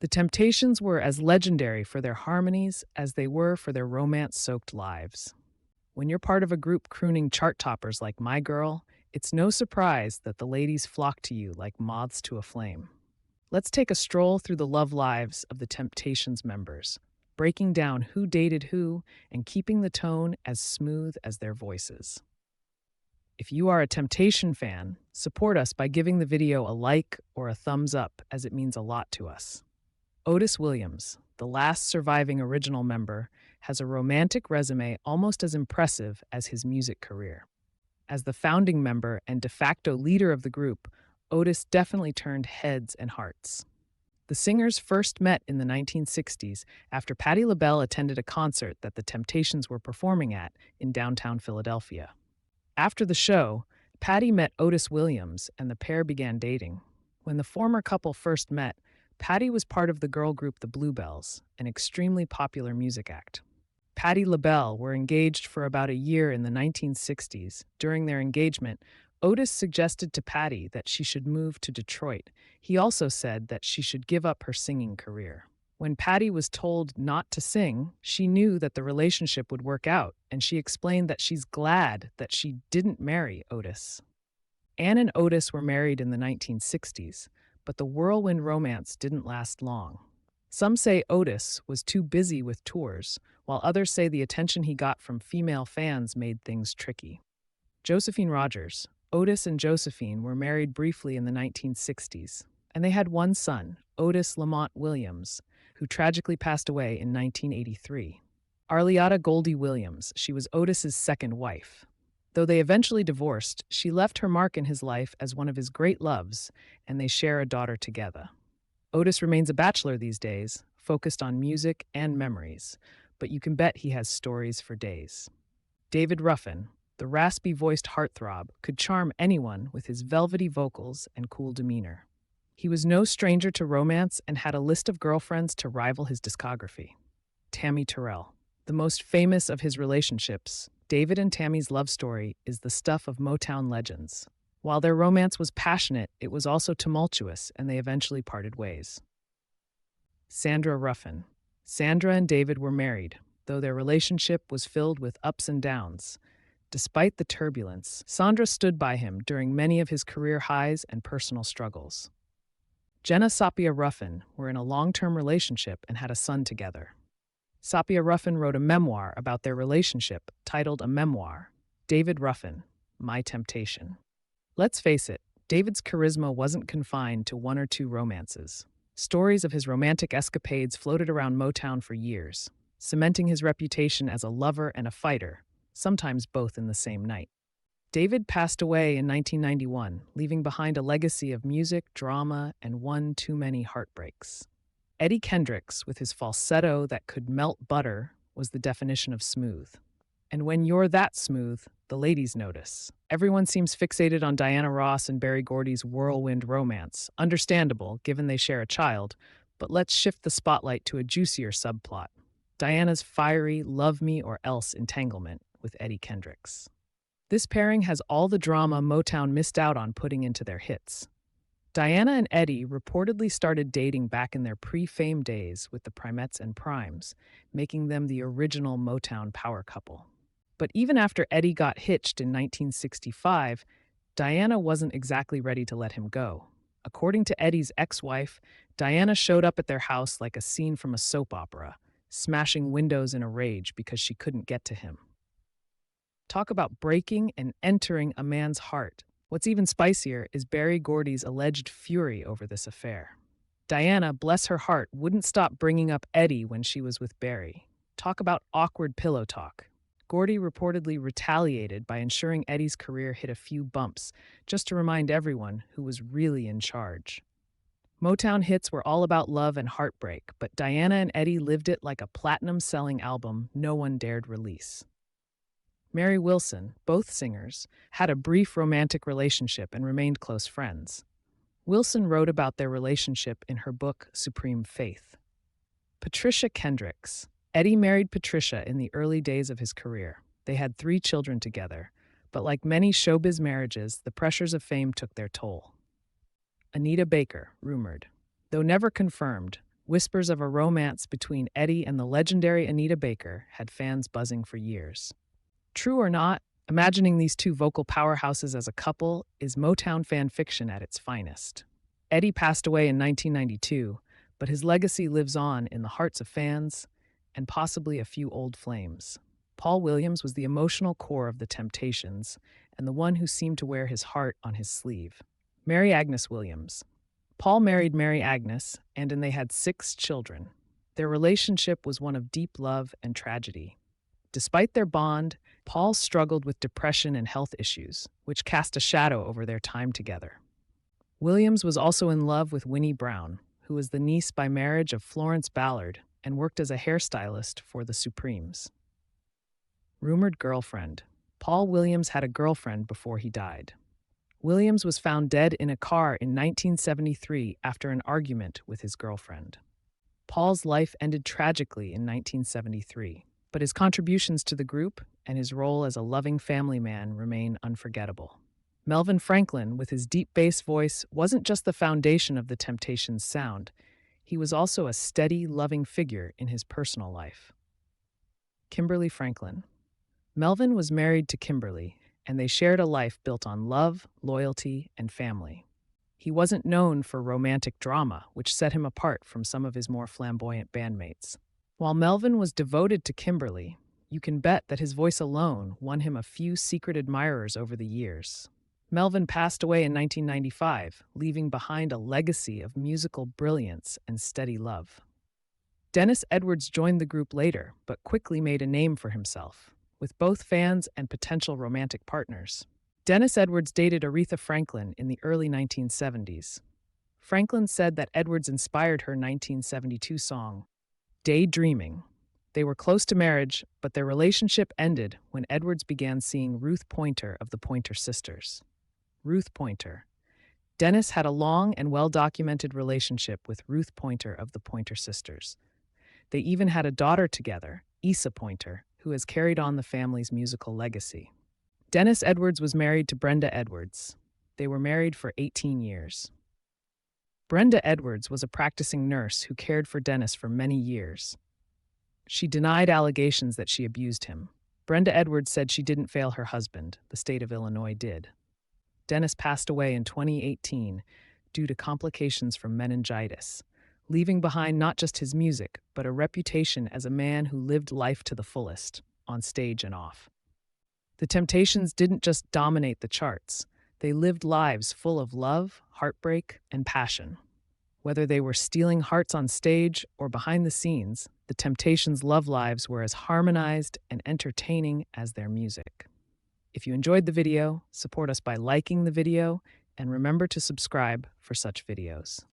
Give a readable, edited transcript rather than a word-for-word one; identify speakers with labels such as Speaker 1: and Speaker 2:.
Speaker 1: The Temptations were as legendary for their harmonies as they were for their romance soaked lives. When you're part of a group crooning chart toppers like My Girl, it's no surprise that the ladies flock to you like moths to a flame. Let's take a stroll through the love lives of the Temptations members, breaking down who dated who and keeping the tone as smooth as their voices. If you are a Temptation fan, support us by giving the video a like or a thumbs up, as it means a lot to us. Otis Williams, the last surviving original member, has a romantic resume almost as impressive as his music career. As the founding member and de facto leader of the group, Otis definitely turned heads and hearts. The singers first met in the 1960s after Patti LaBelle attended a concert that the Temptations were performing at in downtown Philadelphia. After the show, Patti met Otis Williams and the pair began dating. When the former couple first met, Patti was part of the girl group the Bluebells, an extremely popular music act. Patti LaBelle were engaged for about a year in the 1960s. During their engagement, Otis suggested to Patti that she should move to Detroit. He also said that she should give up her singing career. When Patti was told not to sing, she knew that the relationship would work out, and she explained that she's glad that she didn't marry Otis. Ann and Otis were married in the 1960s, but the whirlwind romance didn't last long. Some say Otis was too busy with tours, while others say the attention he got from female fans made things tricky. Josephine Rogers, Otis and Josephine were married briefly in the 1960s, and they had one son, Otis Lamont Williams, who tragically passed away in 1983. Arliata Goldie Williams, she was Otis's second wife. Though they eventually divorced, she left her mark in his life as one of his great loves, and they share a daughter together. Otis remains a bachelor these days, focused on music and memories, but you can bet he has stories for days. David Ruffin, the raspy-voiced heartthrob, could charm anyone with his velvety vocals and cool demeanor. He was no stranger to romance and had a list of girlfriends to rival his discography. Tammy Terrell, the most famous of his relationships, David and Tammy's love story is the stuff of Motown legends. While their romance was passionate, it was also tumultuous, and they eventually parted ways. Sandra Ruffin. Sandra and David were married, though their relationship was filled with ups and downs. Despite the turbulence, Sandra stood by him during many of his career highs and personal struggles. Jenna Sapia Ruffin were in a long-term relationship and had a son together. Sapia Ruffin wrote a memoir about their relationship titled A Memoir, David Ruffin, My Temptation. Let's face it, David's charisma wasn't confined to one or two romances. Stories of his romantic escapades floated around Motown for years, cementing his reputation as a lover and a fighter, sometimes both in the same night. David passed away in 1991, leaving behind a legacy of music, drama, and one too many heartbreaks. Eddie Kendricks, with his falsetto that could melt butter, was the definition of smooth. And when you're that smooth, the ladies notice. Everyone seems fixated on Diana Ross and Berry Gordy's whirlwind romance. Understandable, given they share a child, but let's shift the spotlight to a juicier subplot. Diana's fiery love me or else entanglement with Eddie Kendricks. This pairing has all the drama Motown missed out on putting into their hits. Diana and Eddie reportedly started dating back in their pre-fame days with the Primettes and Primes, making them the original Motown power couple. But even after Eddie got hitched in 1965, Diana wasn't exactly ready to let him go. According to Eddie's ex-wife, Diana showed up at their house like a scene from a soap opera, smashing windows in a rage because she couldn't get to him. Talk about breaking and entering a man's heart. What's even spicier is Berry Gordy's alleged fury over this affair. Diana, bless her heart, wouldn't stop bringing up Eddie when she was with Berry. Talk about awkward pillow talk. Gordy reportedly retaliated by ensuring Eddie's career hit a few bumps, just to remind everyone who was really in charge. Motown hits were all about love and heartbreak, but Diana and Eddie lived it like a platinum-selling album no one dared release. Mary Wilson, both singers, had a brief romantic relationship and remained close friends. Wilson wrote about their relationship in her book Supreme Faith. Patricia Kendricks. Eddie married Patricia in the early days of his career. They had 3 children together, but like many showbiz marriages, the pressures of fame took their toll. Anita Baker, rumored. Though never confirmed, Whispers of a romance between Eddie and the legendary Anita Baker had fans buzzing for years. True or not, imagining these two vocal powerhouses as a couple is Motown fan fiction at its finest. Eddie passed away in 1992, but his legacy lives on in the hearts of fans and possibly a few old flames. Paul Williams was the emotional core of the Temptations and the one who seemed to wear his heart on his sleeve. Mary Agnes Williams. Paul married Mary Agnes, and they had 6 children. Their relationship was one of deep love and tragedy. Despite their bond, Paul struggled with depression and health issues, which cast a shadow over their time together. Williams was also in love with Winnie Brown, who was the niece by marriage of Florence Ballard and worked as a hairstylist for the Supremes. Rumored girlfriend. Paul Williams had a girlfriend before he died. Williams was found dead in a car in 1973 after an argument with his girlfriend. Paul's life ended tragically in 1973, but his contributions to the group and his role as a loving family man remain unforgettable. Melvin Franklin, with his deep bass voice, wasn't just the foundation of the Temptations' sound. He was also a steady, loving figure in his personal life. Kimberly Franklin. Melvin was married to Kimberly, and they shared a life built on love, loyalty, and family. He wasn't known for romantic drama, which set him apart from some of his more flamboyant bandmates. While Melvin was devoted to Kimberly, you can bet that his voice alone won him a few secret admirers over the years. Melvin passed away in 1995, leaving behind a legacy of musical brilliance and steady love. Dennis Edwards joined the group later, but quickly made a name for himself, with both fans and potential romantic partners. Dennis Edwards dated Aretha Franklin in the early 1970s. Franklin said that Edwards inspired her 1972 song, Daydreaming. They were close to marriage, but their relationship ended when Edwards began seeing Ruth Pointer of the Pointer Sisters. Ruth Pointer. Dennis had a long and well-documented relationship with Ruth Pointer of the Pointer Sisters. They even had a daughter together, Issa Pointer, who has carried on the family's musical legacy. Dennis Edwards was married to Brenda Edwards. They were married for 18 years. Brenda Edwards was a practicing nurse who cared for Dennis for many years. She denied allegations that she abused him. Brenda Edwards said she didn't fail her husband. The state of Illinois did. Dennis passed away in 2018 due to complications from meningitis, leaving behind not just his music, but a reputation as a man who lived life to the fullest, on stage and off. The Temptations didn't just dominate the charts. They lived lives full of love, heartbreak, and passion. Whether they were stealing hearts on stage or behind the scenes, the Temptations' love lives were as harmonized and entertaining as their music. If you enjoyed the video, support us by liking the video and remember to subscribe for such videos.